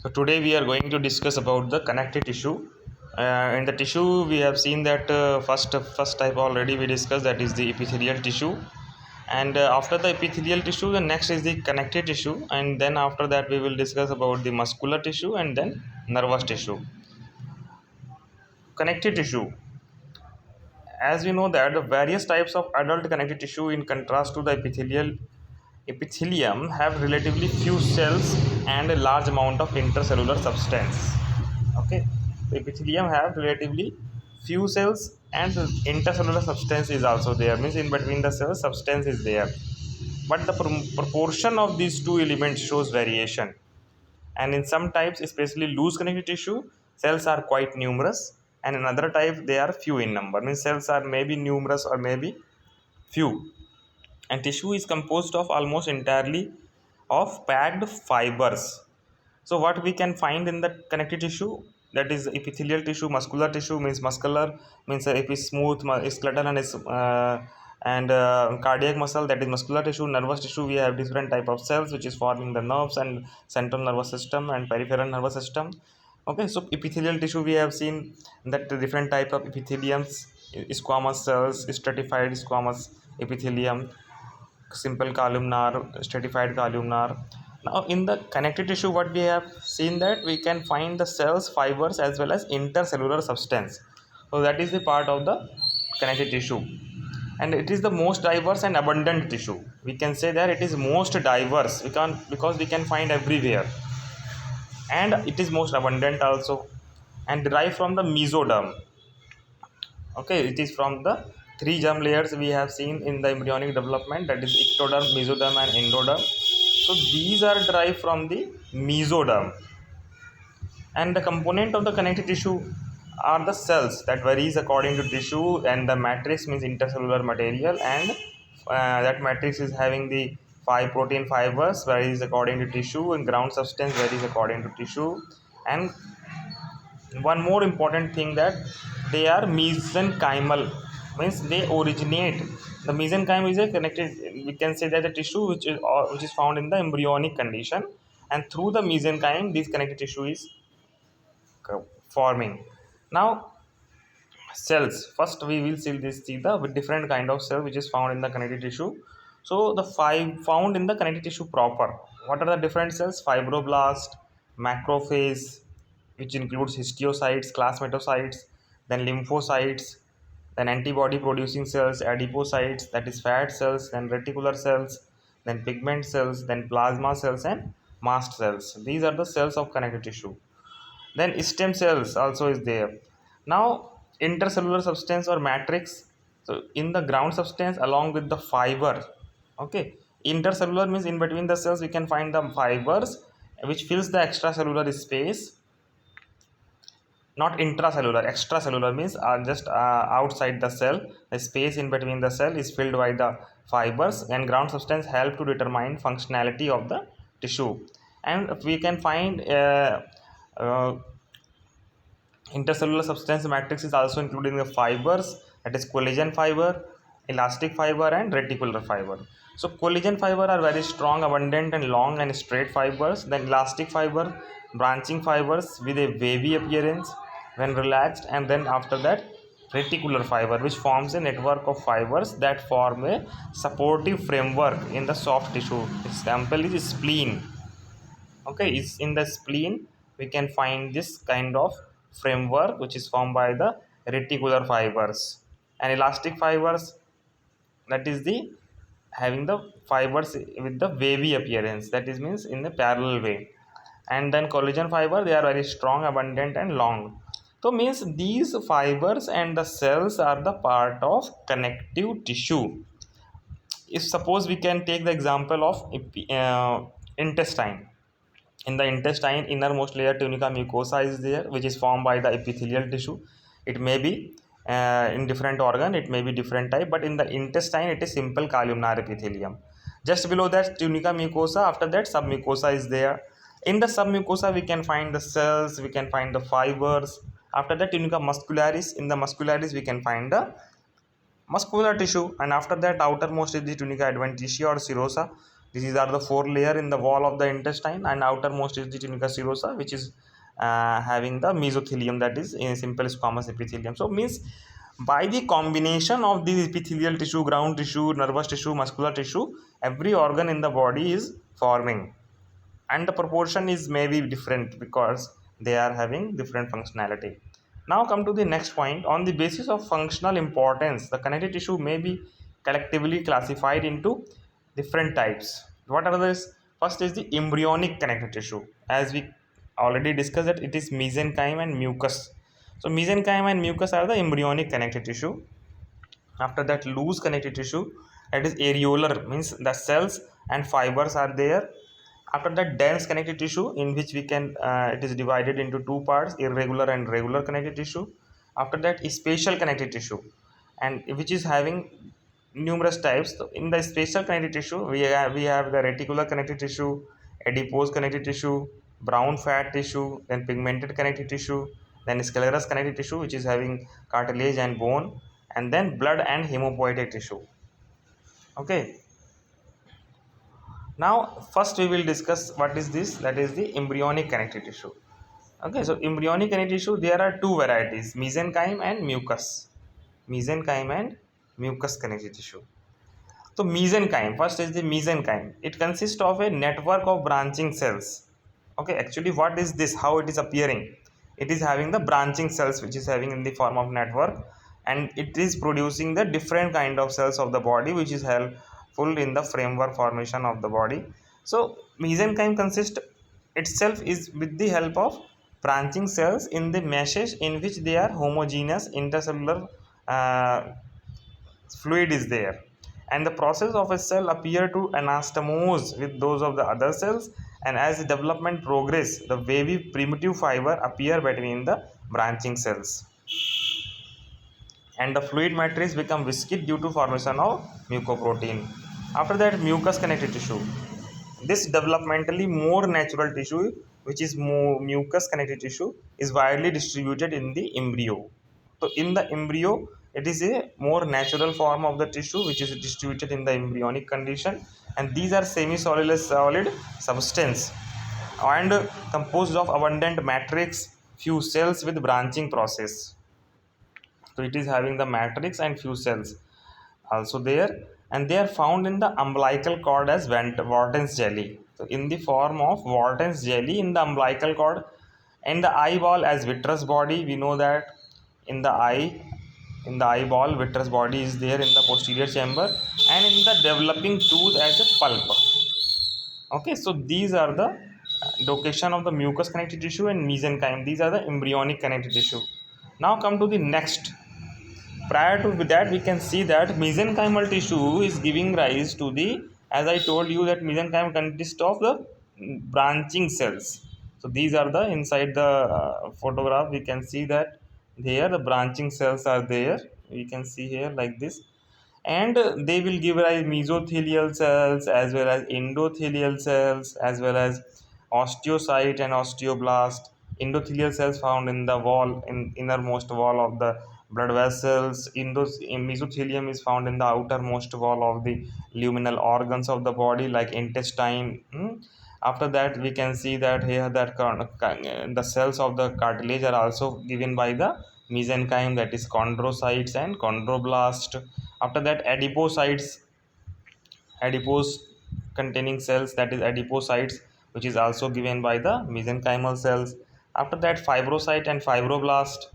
So today we are going to discuss about the connective tissue. In the tissue, we have seen that first type already we discussed, that is the epithelial tissue, and after the epithelial tissue, the next is the connective tissue, and then after that we will discuss about the muscular tissue and then nervous tissue. Connective tissue, as we know that the various types of adult connective tissue, in contrast to the epithelium, have relatively few cells and a large amount of intercellular substance. Okay, the epithelium have relatively few cells and intercellular substance is also there, means in between the cells substance is there, but the proportion of these two elements shows variation, and in some types, especially loose connective tissue, cells are quite numerous, and in other types they are few in number, means cells are maybe numerous or maybe few. And tissue is composed of almost entirely of packed fibers. So what we can find in the connective tissue, that is epithelial tissue, muscular tissue means muscular, means if it's smooth, skeletal and is cardiac muscle, that is muscular tissue. Nervous tissue, we have different type of cells which is forming the nerves and central nervous system and peripheral nervous system. Okay, so epithelial tissue, we have seen that the different type of epitheliums, squamous cells, stratified squamous epithelium, simple columnar, stratified columnar. Now in the connective tissue, what we have seen, that we can find the cells, fibers as well as intercellular substance. So that is the part of the connective tissue, and it is the most diverse and abundant tissue. We can say that it is most diverse, because we can find everywhere, and it is most abundant also, and derived from the mesoderm. Okay, it is from the three germ layers we have seen in the embryonic development, that is ectoderm, mesoderm and endoderm. So these are derived from the mesoderm, and the component of the connective tissue are the cells, that varies according to tissue, and the matrix means intercellular material, and that matrix is having the five protein fibers, varies according to tissue, and ground substance varies according to tissue. And one more important thing, that they are mesenchymal, means they originate. The mesenchyme is a connected, we can say that the tissue which is found in the embryonic condition, and through the mesenchyme this connective tissue is forming. Now cells, first we will see the different kind of cell which is found in the connective tissue. So the five found in the connective tissue proper, what are the different cells? Fibroblast, macrophage, which includes histiocytes, plasmatocytes, then lymphocytes, then antibody producing cells, adipocytes, that is fat cells, then reticular cells, then pigment cells, then plasma cells and mast cells. These are the cells of connective tissue. Then stem cells also is there. Now intercellular substance or matrix, so in the ground substance along with the fiber. Okay, intercellular means in between the cells we can find the fibers which fills the extracellular space. Not intracellular, extracellular means just outside the cell, the space in between the cell is filled by the fibers, and ground substance help to determine functionality of the tissue. And we can find uh, intercellular substance matrix is also including the fibers, that is collagen fiber, elastic fiber and reticular fiber. So collagen fiber are very strong, abundant and long and straight fibers. Then elastic fiber, branching fibers with a wavy appearance when relaxed, and then after that reticular fiber, which forms a network of fibers that form a supportive framework in the soft tissue. Example is spleen. Okay, is in the spleen we can find this kind of framework which is formed by the reticular fibers. And elastic fibers, that is the having the fibers with the wavy appearance, that is means in the parallel way. And then collagen fiber, they are very strong, abundant and long. So means these fibers and the cells are the part of connective tissue. If suppose we can take the example of intestine. In the intestine, innermost layer tunica mucosa is there, which is formed by the epithelial tissue. It may be in different organ, it may be different type, but in the intestine it is simple columnar epithelium. Just below that tunica mucosa, after that submucosa is there. In the submucosa we can find the cells, we can find the fibers. After that tunica muscularis, in the muscularis we can find the muscular tissue, and after that outermost is the tunica adventitia or serosa. These are the four layer in the wall of the intestine, and outermost is the tunica serosa, which is having the mesothelium, that is in simple squamous epithelium. So means by the combination of these epithelial tissue, ground tissue, nervous tissue, muscular tissue, every organ in the body is forming, and the proportion is maybe different because they are having different functionality. Now come to the next point. On the basis of functional importance, the connective tissue may be collectively classified into different types. What are these? First is the embryonic connective tissue. As we already discussed that it is mesenchyme and mucus. So mesenchyme and mucus are the embryonic connective tissue. After that, loose connective tissue, it is areolar, means the cells and fibers are there. After that, dense connective tissue, in which we can it is divided into two parts, irregular and regular connective tissue. After that, spatial connective tissue, and which is having numerous types. So in the spatial connective tissue, we have the reticular connective tissue, adipose connective tissue, brown fat tissue, then pigmented connective tissue, then sclerous connective tissue, which is having cartilage and bone, and then blood and hemopoietic tissue. Okay, now first we will discuss what is this, that is the embryonic connective tissue. Okay, so embryonic connective tissue, there are two varieties, mesenchyme and mucus. Mesenchyme and mucus connective tissue. So mesenchyme, first is the mesenchyme. It consists of a network of branching cells. Okay, actually what is this, how it is appearing? It is having the branching cells, which is having in the form of network, and it is producing the different kind of cells of the body, which is helpful in the framework formation of the body. So mesenchyme consists itself is with the help of branching cells in the meshes in which they are homogeneous intercellular fluid is there, and the process of a cell appear to anastomose with those of the other cells, and as the development progress, the wavy primitive fiber appear between the branching cells, and the fluid matrix become viscid due to formation of mucoprotein. After that, mucus connective tissue, this developmentally more natural tissue, which is more mucus connective tissue, is widely distributed in the embryo. So in the embryo, it is a more natural form of the tissue which is distributed in the embryonic condition, and these are semi-solid solid substance and composed of abundant matrix, few cells with branching process. So it is having the matrix and few cells also there, and they are found in the umbilical cord as Wharton's jelly. So in the form of Wharton's jelly in the umbilical cord, and the eyeball as vitreous body. We know that in the eyeball, vitreous body is there in the posterior chamber, and in the developing tooth as a pulp. Okay, so these are the location of the mucous connective tissue and mesenchyme. These are the embryonic connective tissue. Now come to the next. Prior to that, we can see that mesenchymal tissue is giving rise to the, as I told you, that mesenchyme consists of the branching cells. So these are the inside the photograph, we can see that here the branching cells are there, we can see here like this, and they will give rise mesothelial cells as well as endothelial cells as well as osteocyte and osteoblast. Endothelial cells found in the wall, in innermost wall of the blood vessels. Mesothelium is found in the outermost wall of the luminal organs of the body like intestine. After that, we can see that here that the cells of the cartilage are also given by the mesenchyme, that is chondrocytes and chondroblast. After that, adipose containing cells, that is adipocytes, which is also given by the mesenchymal cells. After that, fibrocyte and fibroblast,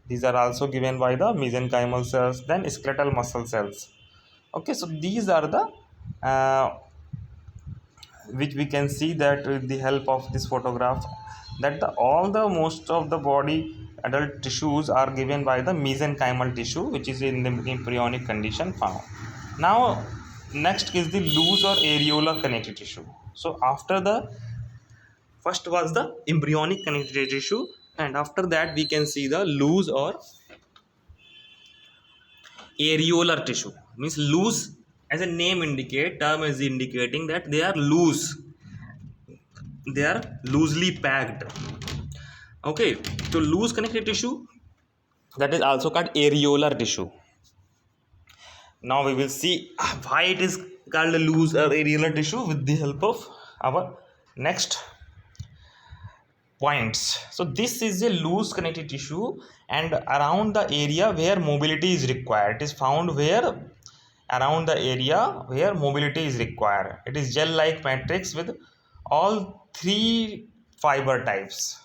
these are also given by the mesenchymal cells. Then skeletal muscle cells. Okay, so these are the which we can see that with the help of this photograph, that all the most of the body adult tissues are given by the mesenchymal tissue, which is in the embryonic condition found. Now next is the loose or areolar connective tissue. So after the first was the embryonic connective tissue, and after that we can see the loose or areolar tissue. Means loose, as a name indicate, term is indicating that they are loose, they are loosely packed. Okay, so loose connective tissue, that is also called areolar tissue. Now we will see why it is called loose or areolar tissue with the help of our next points. So this is a loose connective tissue and around the area where mobility is required. It is found where around the area where mobility is required. It is gel-like matrix with all three fiber types.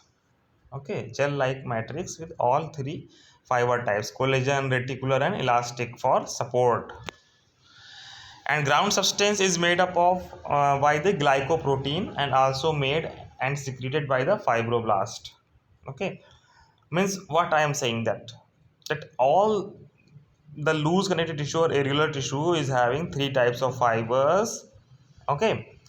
Okay, gel-like matrix with all three fiber types: collagen, reticular, and elastic for support. And ground substance is made up of by the glycoprotein and also made and secreted by the fibroblast. Okay, means what I am saying, that all the loose connective tissue or areolar tissue is having three types of fibers. Okay,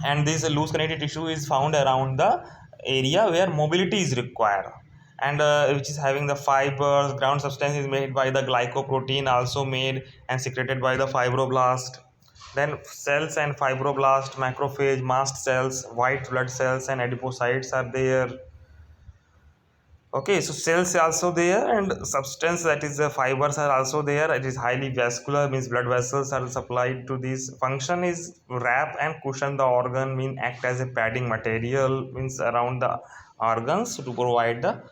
and this loose connective tissue is found around the area where mobility is required, and which is having the fibers. Ground substance is made by the glycoprotein, also made and secreted by the fibroblast. Then cells and fibroblast, macrophage, mast cells, white blood cells, and adipocytes are there. Okay, so cells are also there, and substance, that is the fibers, are also there. It is highly vascular, means blood vessels are supplied to this. Function is wrap and cushion the organ, mean act as a padding material, means around the organs to provide the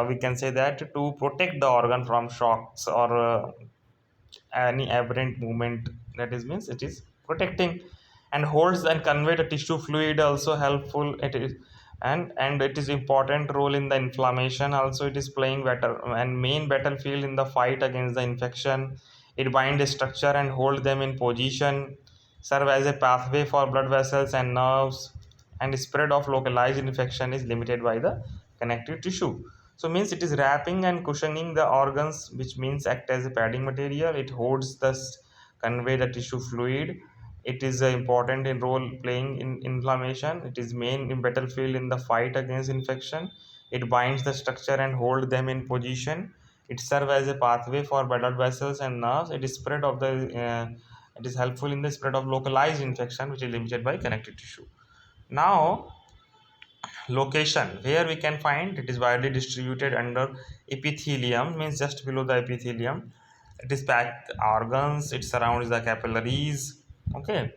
we can say that to protect the organ from shocks or any aberrant movement. That is means it is protecting, and holds and convey the tissue fluid, also helpful it is. And it is important role in the inflammation, also it is playing better and main battlefield in the fight against the infection. It bind the structure and hold them in position, serve as a pathway for blood vessels and nerves, and spread of localized infection is limited by the connective tissue. So means it is wrapping and cushioning the organs, which means act as a padding material. It holds the convey the tissue fluid. It is important in role playing in inflammation. It is main in battlefield in the fight against infection. It binds the structure and hold them in position. It serves as a pathway for blood vessels and nerves. It is spread of the it is helpful in the spread of localized infection, which is limited by connective tissue. Now, location where we can find it is widely distributed under epithelium, means just below the epithelium. It is packed organs. It surrounds the capillaries. Okay,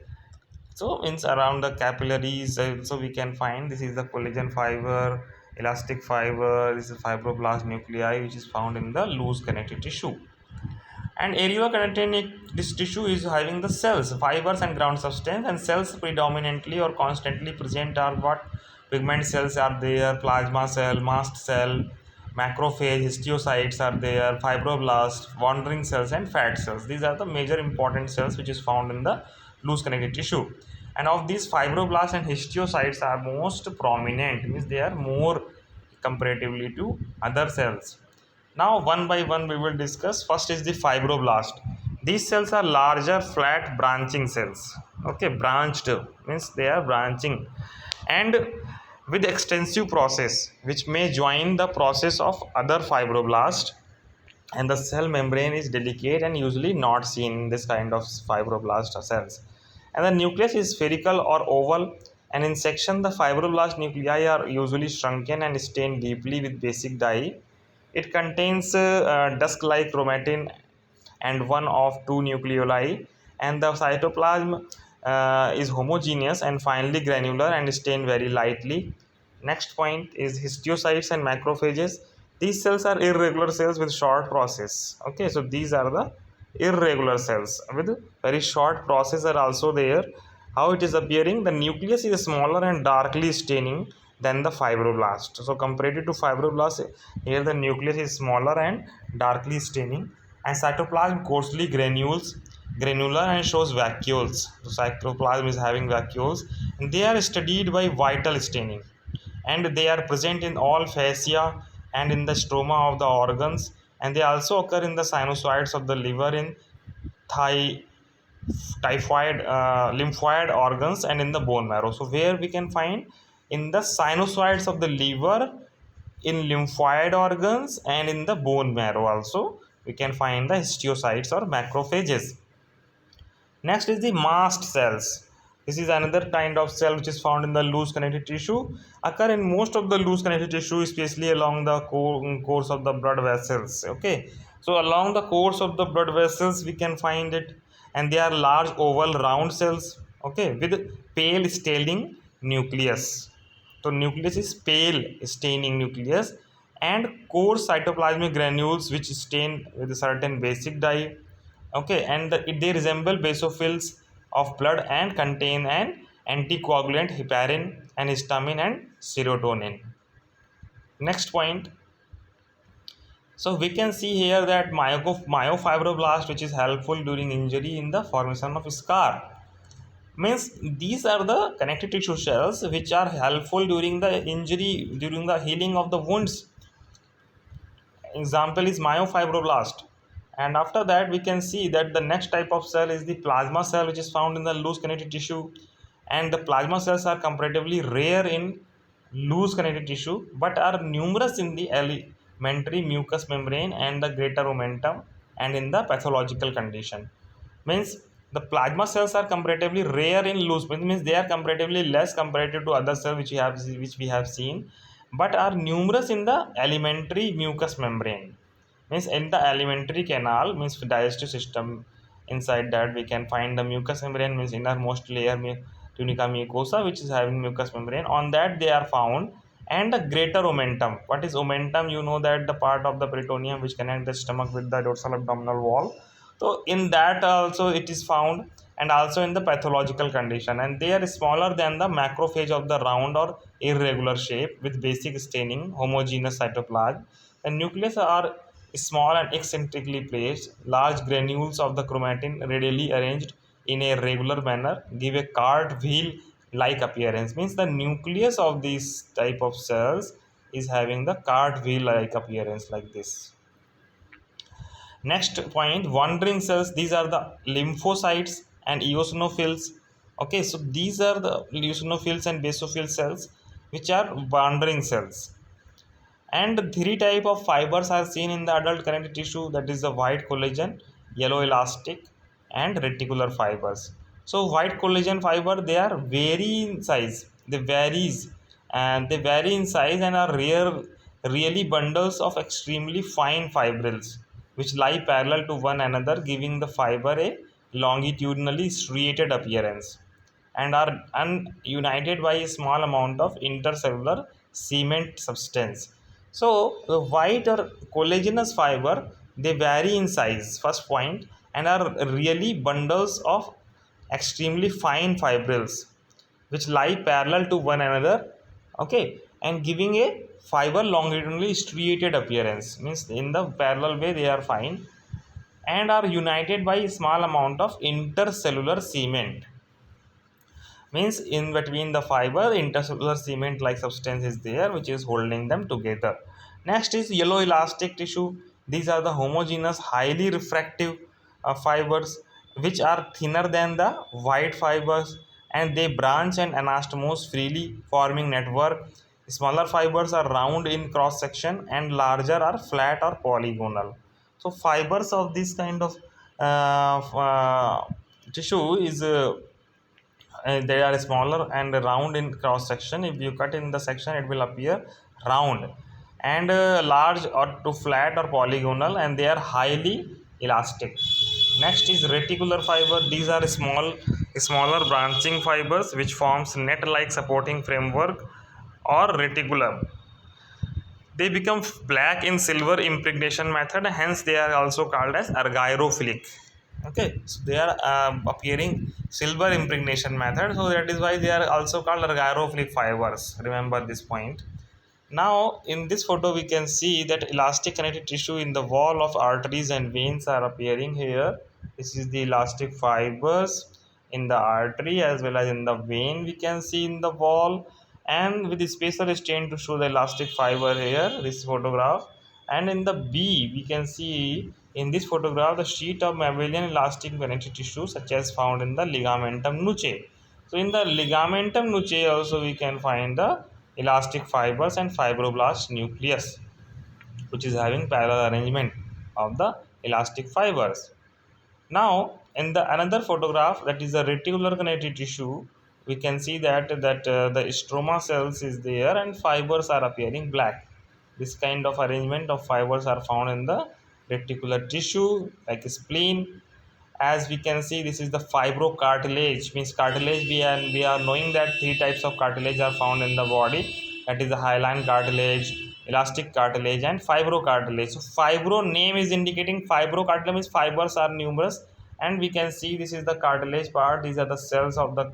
so means around the capillaries also we can find, this is the collagen fiber, elastic fiber. This is fibroblast nuclei, which is found in the loose connective tissue. And area containing this tissue is having the cells, fibers, and ground substance. And cells predominantly or constantly present are what? Pigment cells are there, plasma cell, mast cell, macrophage, histiocytes are there, fibroblast, wandering cells, and fat cells. These are the major important cells which is found in the loose connective tissue. And of these, fibroblasts and histiocytes are most prominent, means they are more comparatively to other cells. Now, one by one, we will discuss. First is the fibroblast. These cells are larger, flat, branching cells. Okay, branched means they are branching, and with extensive process, which may join the process of other fibroblasts. And the cell membrane is delicate and usually not seen in this kind of fibroblast cells. And the nucleus is spherical or oval. And in section, the fibroblast nuclei are usually shrunken and stained deeply with basic dye. It contains dusk-like chromatin and one of two nucleoli, and the cytoplasm is homogeneous and finely granular and stained very lightly. Next point is histiocytes and macrophages. These cells are irregular cells with short process. Okay, so these are the irregular cells with very short process are also there. How it is appearing? The nucleus is smaller and darkly staining than the fibroblast. So compared to fibroblast, here the nucleus is smaller and darkly staining, and cytoplasm coarsely granular and shows vacuoles. So cytoplasm is having vacuoles, and they are studied by vital staining, and they are present in all fascia and in the stroma of the organs, and they also occur in the sinusoids of the liver, in thigh, typhoid, lymphoid organs, and in the bone marrow. So where we can find? In the sinusoids of the liver, in lymphoid organs, and in the bone marrow also we can find the histiocytes or macrophages. Next is the mast cells. This is another kind of cell which is found in the loose connective tissue, occur in most of the loose connective tissue, especially along the course of the blood vessels. Okay, so along the course of the blood vessels we can find it, and they are large oval round cells, okay, with pale staining nucleus. So nucleus is pale staining nucleus and coarse cytoplasmic granules which stain with a certain basic dye, okay, and they resemble basophils of blood and contain an anticoagulant heparin and histamine and serotonin. Next point, so we can see here that myofibroblast, which is helpful during injury in the formation of scar. Means these are the connective tissue cells which are helpful during the injury, during the healing of the wounds. Example is myofibroblast. And after that, we can see that the next type of cell is the plasma cell, which is found in the loose connective tissue. And the plasma cells are comparatively rare in loose connective tissue, but are numerous in the elementary mucous membrane and the greater omentum and in the pathological condition. Means the plasma cells are comparatively rare in loose, means they are comparatively less comparative to other cells which we have seen, but are numerous in the alimentary mucous membrane. Means in the alimentary canal, means digestive system, inside that we can find the mucous membrane, means innermost layer tunica mucosa, which is having mucous membrane. On that they are found, and the greater omentum. What is omentum? You know that the part of the peritoneum which connect the stomach with the dorsal abdominal wall. So in that also it is found, and also in the pathological condition, and they are smaller than the macrophage of the round or irregular shape with basic staining homogeneous cytoplasm. The nucleus are small and eccentrically placed. Large granules of the chromatin radially arranged in a regular manner give a cart wheel like appearance. Means the nucleus of these type of cells is having the cart wheel like appearance like this. Next point, wandering cells. These are the lymphocytes and eosinophils. Okay, so these are the eosinophils and basophil cells which are wandering cells. And three type of fibers are seen in the adult connective tissue, that is the white collagen, yellow elastic, and reticular fibers. So white collagen fiber, they are vary in size. They varies, and they vary in size and are really bundles of extremely fine fibrils which lie parallel to one another, giving the fiber a longitudinally striated appearance, and are united by a small amount of intercellular cement substance. So the white or collagenous fiber, they vary in size, first point, and are really bundles of extremely fine fibrils which lie parallel to one another, okay, and giving a fiber longitudinally striated appearance. Means in the parallel way they are fine and are united by a small amount of intercellular cement. Means in between the fiber intercellular cement like substance is there which is holding them together. Next is yellow elastic tissue. These are the homogeneous highly refractive fibers which are thinner than the white fibers, and they branch and anastomose freely forming network. Smaller fibers are round in cross section and larger are flat or polygonal. So fibers of this kind of tissue is they are smaller and round in cross section. If you cut in the section it will appear round, and large or to flat or polygonal, and they are highly elastic. Next is reticular fiber. These are smaller branching fibers which forms net like supporting framework or reticulum. They become black in silver impregnation method, hence they are also called as argyrophilic. Okay, so they are appearing silver impregnation method, so that is why they are also called argyrophilic fibers. Remember this point. Now in this photo we can see that elastic connective tissue in the wall of arteries and veins are appearing here. This is the elastic fibers in the artery as well as in the vein we can see in the wall, and with the spacer stain to show the elastic fiber here, this photograph. And in the B we can see in this photograph the sheet of mammalian elastic connective tissue such as found in the ligamentum nuchae. So in the ligamentum nuchae also we can find the elastic fibers and fibroblast nucleus which is having parallel arrangement of the elastic fibers. Now in the another photograph, that is the reticular connective tissue, we can see that the stroma cells is there and fibers are appearing black. This kind of arrangement of fibers are found in the reticular tissue like spleen, as we can see, this is the fibrocartilage. Means cartilage, we are knowing that three types of cartilage are found in the body, that is the hyaline cartilage, elastic cartilage, and fibrocartilage. So fibro name is indicating fibrocartilage means fibers are numerous, and we can see this is the cartilage part. These are the cells of the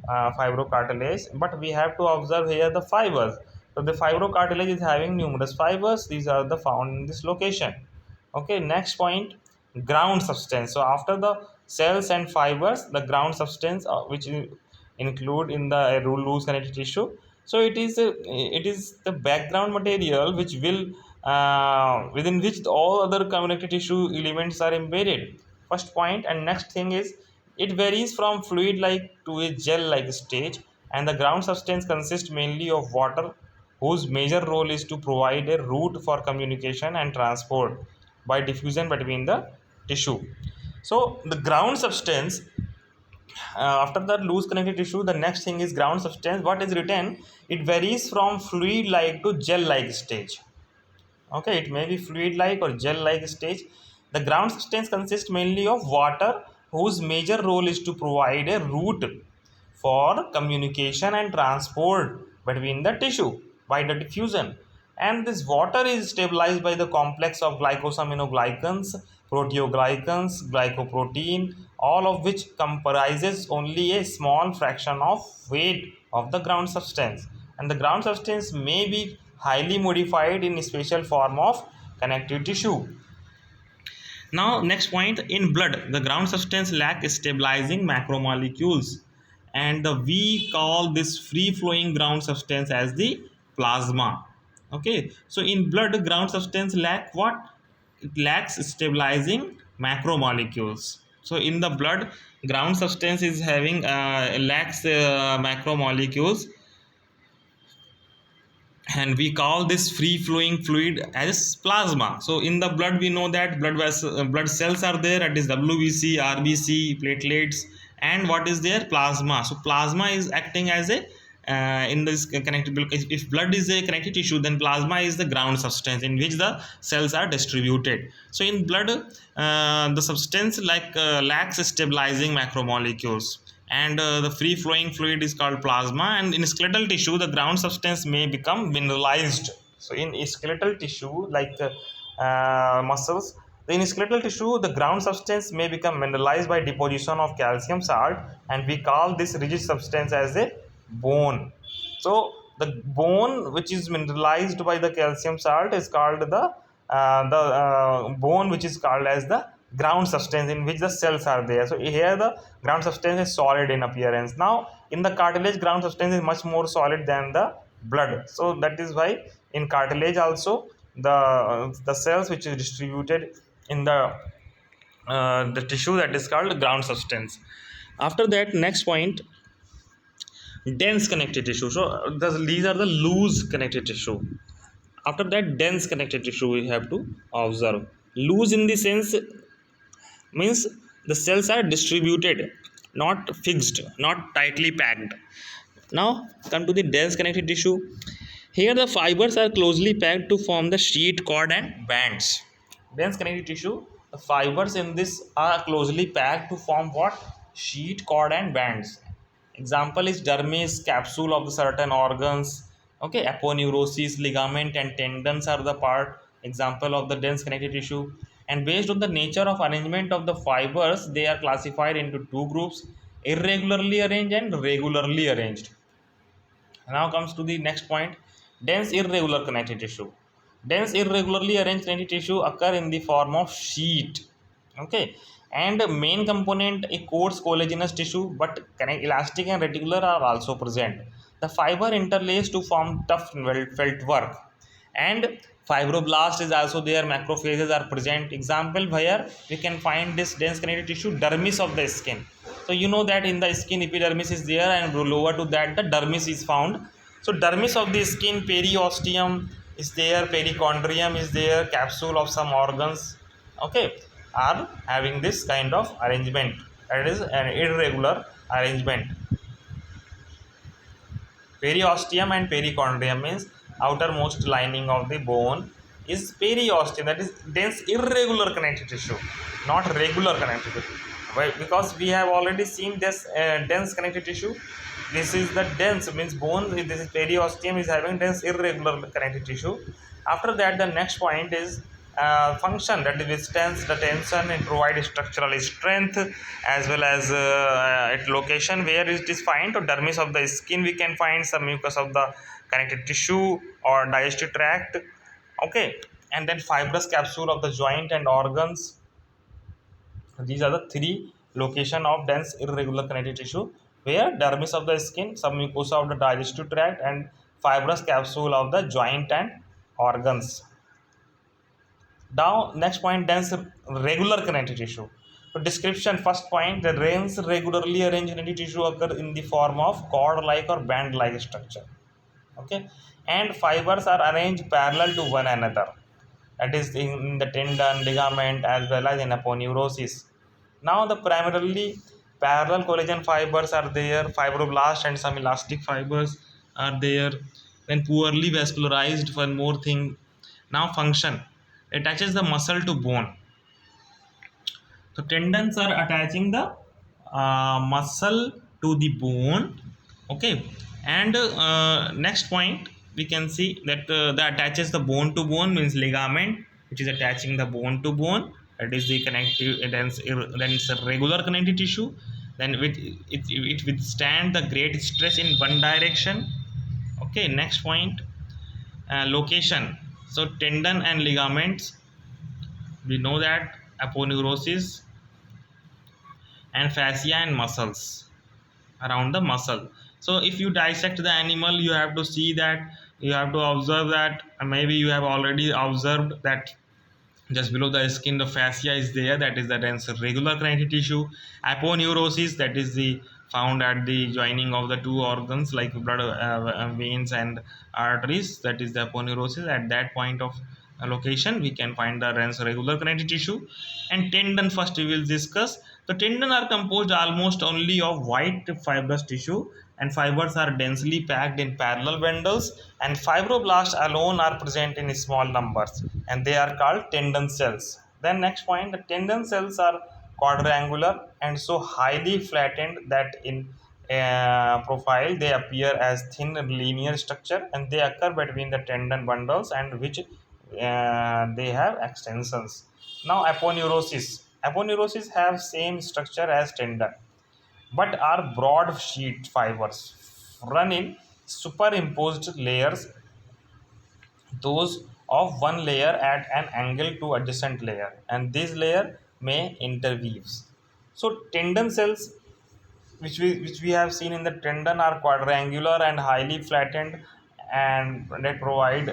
fibrocartilage, but we have to observe here the fibers. So the fibrocartilage is having numerous fibers. These are the found in this location. Okay, next point, ground substance. So after the cells and fibers, the ground substance which include in the loose connective tissue. So it is the background material which will within which all other connective tissue elements are embedded. First point. And next thing is, it varies from fluid like to a gel like stage, and the ground substance consists mainly of water, whose major role is to provide a route for communication and transport by diffusion between the tissue. So the ground substance, after the loose connective tissue, the next thing is ground substance. What is written? It varies from fluid like to gel like stage. Okay, it may be fluid like or gel like stage. The ground substance consists mainly of water, whose major role is to provide a route for communication and transport between the tissue by the diffusion. And this water is stabilized by the complex of glycosaminoglycans, proteoglycans, glycoprotein, all of which comprises only a small fraction of weight of the ground substance. And the ground substance may be highly modified in special form of connective tissue. Now next point, in blood the ground substance lack stabilizing macromolecules, and we call this free flowing ground substance as the plasma. Okay, so in blood ground substance lack what? It lacks stabilizing macromolecules. So in the blood ground substance is having lacks macromolecules, and we call this free flowing fluid as plasma. So in the blood we know that blood cells are there, that is WBC, RBC, platelets, and what is there? Plasma. So plasma is acting as a in this connective, if blood is a connective tissue, then plasma is the ground substance in which the cells are distributed. So in blood the substance lacks stabilizing macromolecules, and the free flowing fluid is called plasma. And in skeletal tissue the ground substance may become mineralized. So in skeletal tissue like muscles, in skeletal tissue the ground substance may become mineralized by deposition of calcium salt, and we call this rigid substance as a bone. So the bone which is mineralized by the calcium salt is called the bone which is called as the ground substance in which the cells are there. So here the ground substance is solid in appearance. Now in the cartilage ground substance is much more solid than the blood. So that is why in cartilage also the cells which is distributed in the tissue, that is called ground substance. After that, next point, dense connective tissue. So these are the loose connective tissue. After that, dense connective tissue we have to observe. Loose in the sense means the cells are distributed, not fixed, not tightly packed. Now come to the dense connective tissue. Here the fibers are closely packed to form the sheet, cord, and bands. Dense connective tissue, the fibers in this are closely packed to form what? Sheet, cord, and bands. Example is dermis, capsule of the certain organs. Okay, aponeurosis, ligament, and tendons are the part example of the dense connective tissue. And based on the nature of arrangement of the fibers, they are classified into two groups: irregularly arranged and regularly arranged. Now comes to the next point, dense irregular connective tissue. Dense irregularly arranged connective tissue occur in the form of sheet. Okay, and main component a coarse collagenous tissue, but elastic and reticular are also present. The fiber interlace to form tough felt work, and fibroblast is also there, macrophages are present. Example where we can find this dense connective tissue, dermis of the skin. So you know that in the skin epidermis is there, and lower to that the dermis is found. So dermis of the skin, periosteum is there, perichondrium is there, capsule of some organs, okay, are having this kind of arrangement. That is an irregular arrangement. Periosteum and perichondrium means outermost lining of the bone is periosteum, that is dense irregular connective tissue, not regular connective tissue. Why? Because we have already seen this dense connective tissue. This is the dense means bone. This is periosteum is having dense irregular connective tissue. After that, the next point is function that withstands the tension and provide structural strength as well as its location where it is found. To dermis of the skin, we can find some mucus of the connective tissue or digestive tract. Okay, and then fibrous capsule of the joint and organs. These are the three location of dense irregular connective tissue where dermis of the skin, submucosa of the digestive tract and fibrous capsule of the joint and organs. Now next point, dense regular connective tissue. So description, first point, the dense regularly arranged connective tissue occur in the form of cord-like or band-like structure. Okay, and fibers are arranged parallel to one another. That is in the tendon, ligament as well as in aponeurosis. Now the primarily parallel collagen fibers are there, fibroblast and some elastic fibers are there. Then poorly vascularized, one more thing. Now function, attaches the muscle to bone. So tendons are attaching the muscle to the bone. Okay, and next point we can see that that attaches the bone to bone means ligament, which is attaching the bone to bone. That is the connective. Then it's a regular connective tissue. Then it withstand the great stress in one direction. Okay, next point, location. So tendon and ligaments. We know that aponeurosis and fascia and muscles around the muscle. So if you dissect the animal, you have to see that, you have to observe that, maybe you have already observed that just below the skin the fascia is there, that is the dense regular connective tissue. Aponeurosis, that is the found at the joining of the two organs like blood veins and arteries, that is the aponeurosis. At that point of location we can find the dense regular connective tissue. And tendon, first we will discuss. The tendon are composed almost only of white fibrous tissue, and fibers are densely packed in parallel bundles, and fibroblasts alone are present in small numbers, and they are called tendon cells. Then next point, the tendon cells are quadrangular and so highly flattened that in profile they appear as thin linear structure, and they occur between the tendon bundles and which they have extensions. Now aponeurosis have same structure as tendon but are broad sheet fibers run in superimposed layers, those of one layer at an angle to adjacent layer, and this layer may interweaves. So tendon cells which we have seen in the tendon are quadrangular and highly flattened, and they provide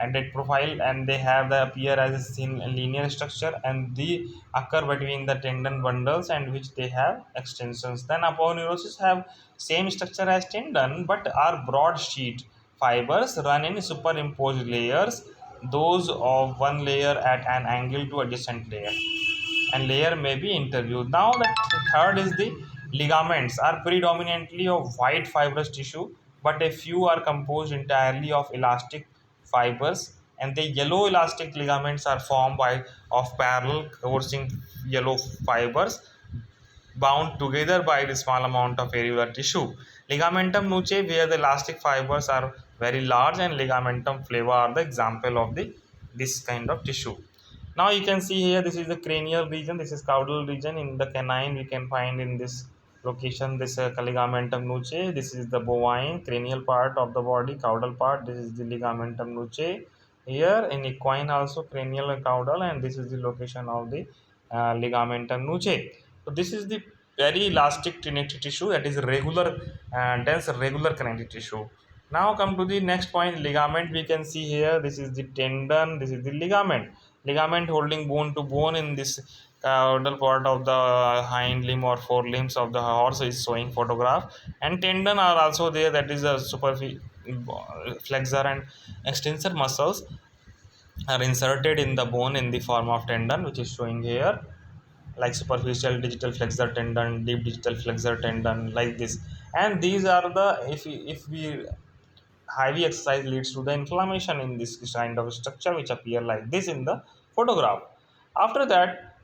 and they profile, and they have the appear as a thin linear structure, and they occur between the tendon bundles and which they have extensions. Then aponeurosis have same structure as tendon but are broad sheet fibers run in superimposed layers, those of one layer at an angle to adjacent layer, and layer may be interviewed. Now the third is the ligaments are predominantly of white fibrous tissue, but a few are composed entirely of elastic fibers, and the yellow elastic ligaments are formed by of parallel coursing yellow fibers bound together by the small amount of areolar tissue. Ligamentum nuchae, where the elastic fibers are very large, and ligamentum flava are the example of the this kind of tissue. Now you can see here, this is the cranial region, this is caudal region. In the canine we can find in this location this ligamentum nuchae. This is the bovine cranial part of the body, caudal part. This is the ligamentum nuchae. Here in equine also cranial and caudal, and this is the location of the ligamentum nuchae. So this is the very elastic connective tissue, that is regular dense regular connective tissue. Now come to the next point, ligament. We can see here, this is the tendon, this is the ligament holding bone to bone in this caudal part of the hind limb or forelimbs of the horse is showing photograph, and tendon are also there, that is a flexor and extensor muscles are inserted in the bone in the form of tendon, which is showing here, like superficial digital flexor tendon, deep digital flexor tendon, like this. And these are the, if we heavy exercise leads to the inflammation in this kind of structure which appear like this in the photograph. After that,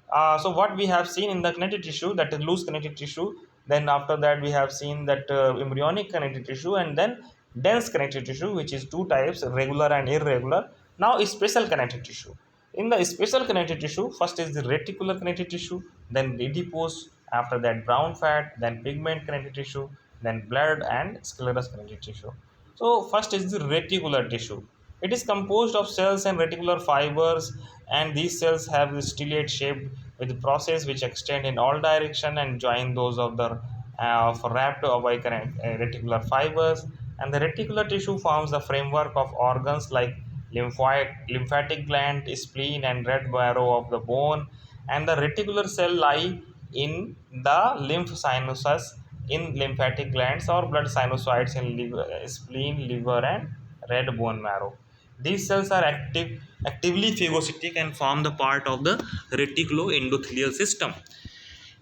So what we have seen in the connective tissue, that is loose connective tissue, then after that we have seen that embryonic connective tissue, and then dense connective tissue, which is two types, regular and irregular. Now is special connective tissue. In the special connective tissue, first is the reticular connective tissue, then adipose, after that brown fat, then pigment connective tissue, then blood and sclerous connective tissue. So first is the reticular tissue. It is composed of cells and reticular fibers, and these cells have a stellate shape with process which extend in all direction and join those of the wrapped by reticular fibers. And the reticular tissue forms the framework of organs like lymphatic gland, spleen, and red marrow of the bone. And the reticular cell lie in the lymph sinuses in lymphatic glands, or blood sinusoids in spleen, liver, and red bone marrow. These cells are actively phagocytic and form the part of the reticuloendothelial system.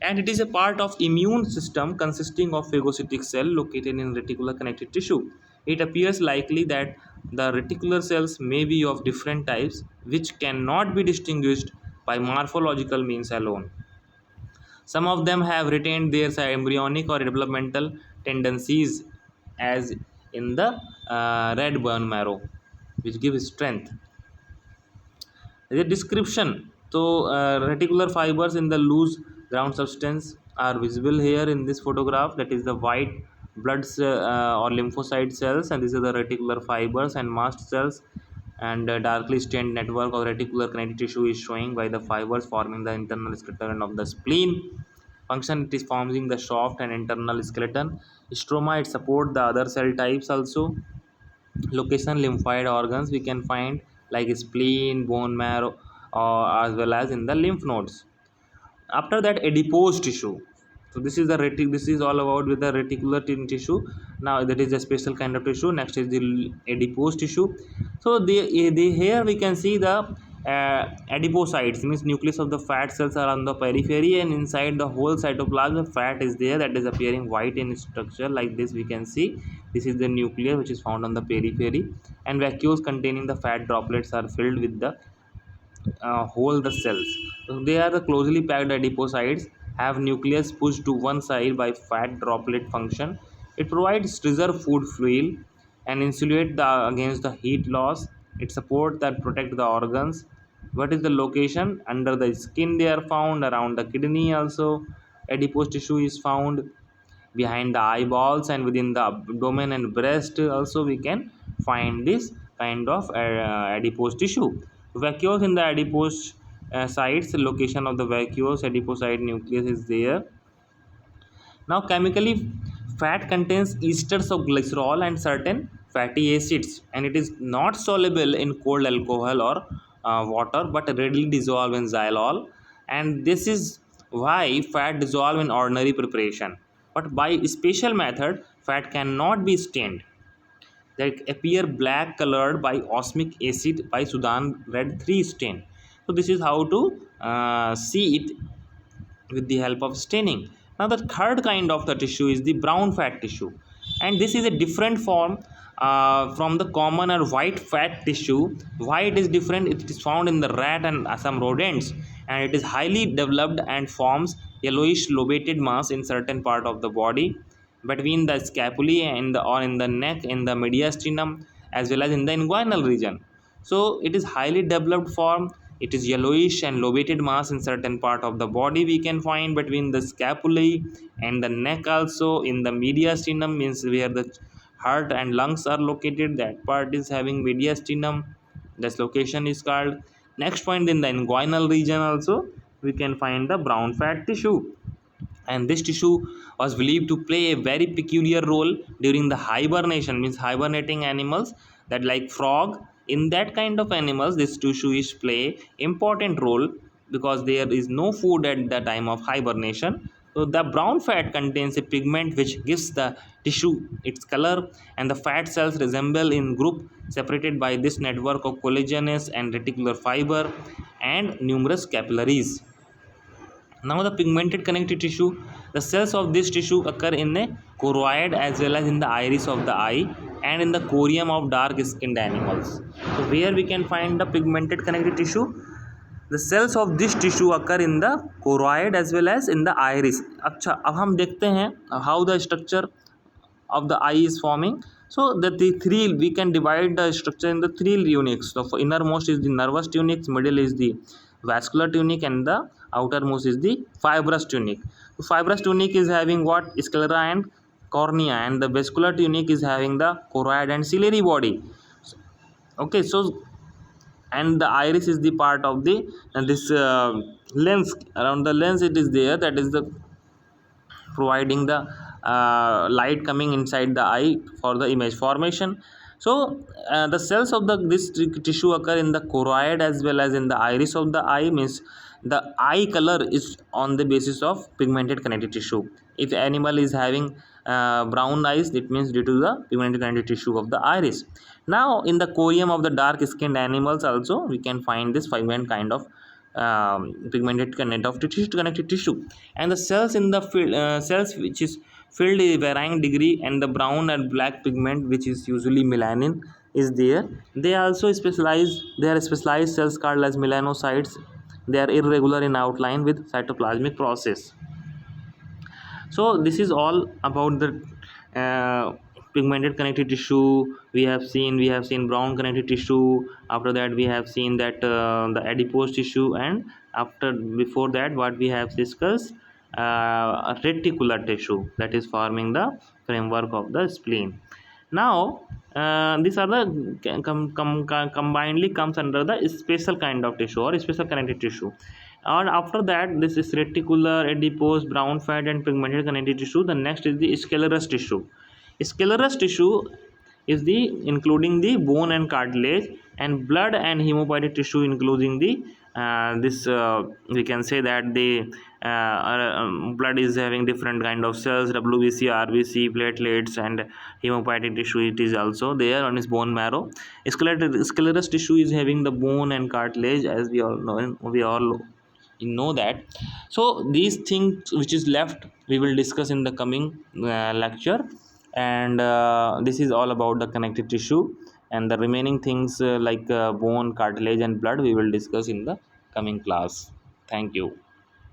And it is a part of immune system consisting of phagocytic cell located in reticular connective tissue. It appears likely that the reticular cells may be of different types, which cannot be distinguished by morphological means alone. Some of them have retained their embryonic or developmental tendencies, as in the red bone marrow, which gives strength. The description. So, reticular fibers in the loose ground substance are visible here in this photograph. That is the white or lymphocyte cells, and these are the reticular fibers and mast cells. And a darkly stained network of reticular connective tissue is showing by the fibers forming the internal skeleton of the spleen. Function, it is forming the soft and internal skeleton. Stroma, it support the other cell types also. Location, lymphoid organs we can find like spleen, bone marrow, as well as in the lymph nodes. After that, adipose tissue. So this is the this is all about with the reticular tissue. Now that is a special kind of tissue. Next is the adipose tissue. So they here we can see the adipocytes, means nucleus of the fat cells are on the periphery, and inside the whole cytoplasm fat is there, that is appearing white in structure like this. We can see this is the nucleus which is found on the periphery, and vacuoles containing the fat droplets are filled with the whole the cells. So they are the closely packed adipocytes, have nucleus pushed to one side by fat droplet function. It provides reserve food fuel and insulate against the heat loss. It supports that protect the organs. What is the location? Under the skin they are found, around the kidney also. Adipose tissue is found behind the eyeballs, and within the abdomen and breast also we can find this kind of adipose tissue. Vacuoles in the adipose sites, location of the vacuoles adipocyte nucleus is there. Now chemically, fat contains esters of glycerol and certain fatty acids, and it is not soluble in cold alcohol or water, but readily dissolve in xylol. And this is why fat dissolve in ordinary preparation, but by special method fat cannot be stained. They appear black colored by osmic acid by Sudan red 3 stain. So this is how to see it with the help of staining. Now the third kind of the tissue is the brown fat tissue, and this is a different form from the common or white fat tissue. Why it is different? It is found in the rat and some rodents, and it is highly developed and forms yellowish lobated mass in certain part of the body between the scapulae and the or in the neck, in the mediastinum, as well as in the inguinal region. So it is highly developed form. It is yellowish and lobated mass in certain part of the body we can find between the scapulae and the neck also. In the mediastinum, means where the heart and lungs are located, that part is having mediastinum. This location is called. Next point, in the inguinal region also we can find the brown fat tissue, and this tissue was believed to play a very peculiar role during the hibernation, means hibernating animals, that like frog. In that kind of animals this tissue is play important role because there is no food at the time of hibernation. So the brown fat contains a pigment which gives the tissue its color, and the fat cells resemble in group separated by this network of collagenous and reticular fiber and numerous capillaries. Now the pigmented connective tissue, the cells of this tissue occur in the choroid as well as in the iris of the eye and in the corium of dark skinned animals. So where we can find the pigmented connective tissue? the cells of this tissue occur in the choroid as well as in the iris. अच्छा, अब हम देखते हैं how the structure of the eye is forming. So that the three, we can divide the structure in the three tunics. So for innermost is the nervous tunic, middle is the vascular tunic, and the outermost is the fibrous tunic. The fibrous tunic is having what? Sclera and cornea, and the vascular tunic is having the choroid and ciliary body. Okay, so and the iris is the part of the this lens. Around the lens it is there, that is the providing the light coming inside the eye for the image formation. So the cells of the this tissue occur in the choroid as well as in the iris of the eye. Means the eye color is on the basis of pigmented connective tissue. If animal is having brown eyes, it means due to the pigmented connective tissue of the iris. Now in the corium of the dark skinned animals also we can find this pigment kind of pigmented connective tissue. And the cells in the cells which is filled in varying degree, and the brown and black pigment which is usually melanin is there. They also specialize, they are specialized cells called as melanocytes. They are irregular in outline with cytoplasmic process. So this is all about the pigmented connective tissue. We have seen brown connective tissue. After that we have seen that the adipose tissue, and after before that what we have discussed, reticular tissue, that is forming the framework of the spleen. Now these are the combinedly comes under the special kind of tissue or special connective tissue. And after that, this is reticular, adipose, brown fat, and pigmented connective tissue. The next is the sclerous tissue. Sclerous tissue is the including the bone and cartilage, and blood and hemopoietic tissue including the this we can say that the blood is having different kind of cells, WBC, RBC, platelets, and hemopoietic tissue it is also there on its bone marrow. Sclerous tissue is having the bone and cartilage, as we all know that. So these things which is left we will discuss in the coming lecture. And this is all about the connective tissue, and the remaining things like bone, cartilage, and blood we will discuss in the coming class. Thank you.